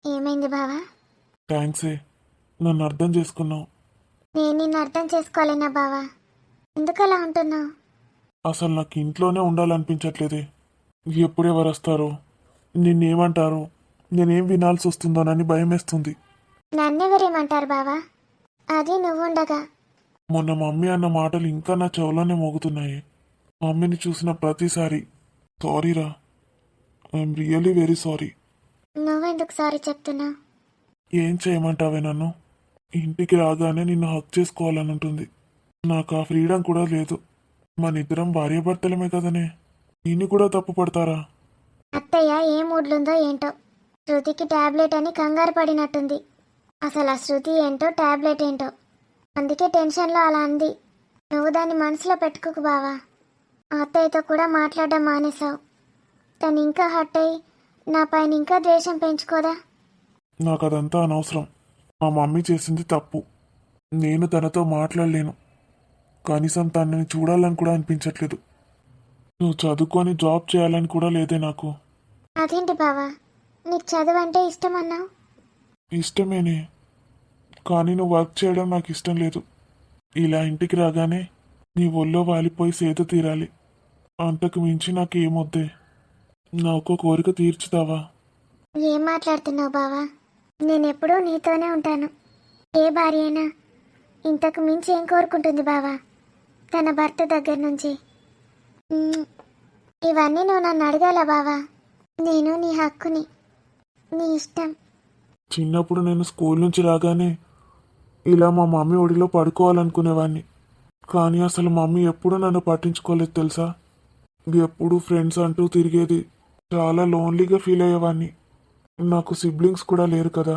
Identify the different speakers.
Speaker 1: ఏమైంది బావా?
Speaker 2: థ్యాంక్సే, నన్ను అర్థం చేసుకున్నావు.
Speaker 1: నేను నిన్ను అర్థం చేసుకోలేనా బావా? ఎందుకలా ఉంటున్నావు?
Speaker 2: అసలు నాకు ఇంట్లోనే ఉండాలనిపించట్లేదే. ఎప్పుడెవరు వస్తారో, నిన్నేమంటారో, నేనేం వినాల్సి వస్తుందోనని భయమేస్తుంది.
Speaker 1: నన్నెవరేమంటారు బావా? అది నువ్వుండగా.
Speaker 2: మొన్న మమ్మీ అన్న మాటలు ఇంకా నా చెవులోనే మోగుతున్నాయి. మమ్మీని చూసిన ప్రతిసారి సారీరా, ఐఎమ్ రియల్లీ వెరీ సారీ.
Speaker 1: నువ్వెందుకు సారీ చెప్తున్నావు?
Speaker 2: ఏం చేయమంటావే నన్ను? ఇంటికి రాగానే నిన్ను హక్ చేసుకోవాలని ఉంటుంది. నాకు ఆ ఫ్రీడమ్ కూడా లేదు. మనిద్దరం భార్యాభర్తలమే కదనే, దీన్ని కూడా తప్పు పడతారా?
Speaker 1: అత్తయ్య ఏ మూడ్లుందో ఏంటో. శృతికి టాబ్లెట్ అని కంగారు పడినట్టుంది. అసలు ఆ శృతి ఏంటో టాబ్లెట్ ఏంటో, అందుకే టెన్షన్లో అలా అంది. నువ్వు దాన్ని మనసులో పెట్టుకోకు బావా. ఆ అత్తయ్యతో కూడా మాట్లాడడం మానేశావు. తను ఇంకా హర్ట్ అయ్యి నా పైన ఇంకా ద్వేషం పెంచుకోదా?
Speaker 2: నాకు అదంతా అనవసరం. మా మమ్మీ చేసింది తప్పు. నేను తనతో మాట్లాడలేను. కనీసం తనని చూడాలని కూడా అనిపించట్లేదు. నువ్వు చదువుకొని జాబ్ చేయాలని కూడా లేదే నాకు.
Speaker 1: అదేంటి బావా, నీకు చదువు అంటే ఇష్టం అన్నావు?
Speaker 2: ఇష్టమేనే, కానీ నువ్వు వర్క్ చేయడం నాకు ఇష్టం లేదు. ఇలా ఇంటికి రాగానే నీ ఒళ్ళో వాలిపోయి సేద తీరాలి. అంతకు మించి నాకేమొద్దే. నా ఒక్క కోరిక తీర్చుతావా?
Speaker 1: ఏం మాట్లాడుతున్నావు బావా? నేనెప్పుడూ నీతోనే ఉంటాను. ఏ భార్య అయినా ఇంతకు మించి ఏం కోరుకుంటుంది బావా తన భర్త దగ్గర నుంచి? ఇవన్నీ నువ్వు నన్ను అడగాల బావా. నేను నీ హక్కుని, నీ ఇష్టం.
Speaker 2: చిన్నప్పుడు నేను స్కూల్ నుంచి రాగానే ఇలా మా మమ్మీ ఒడిలో పడుకోవాలనుకునేవాడిని. కానీ అసలు మమ్మీ ఎప్పుడూ నన్ను పట్టించుకోలేదు తెలుసా. ఎప్పుడు ఫ్రెండ్స్ అంటూ తిరిగేది. చాలా లోన్లీగా ఫీల్ అయ్యేవాడిని. నాకు సిబ్లింగ్స్ కూడా లేరు కదా.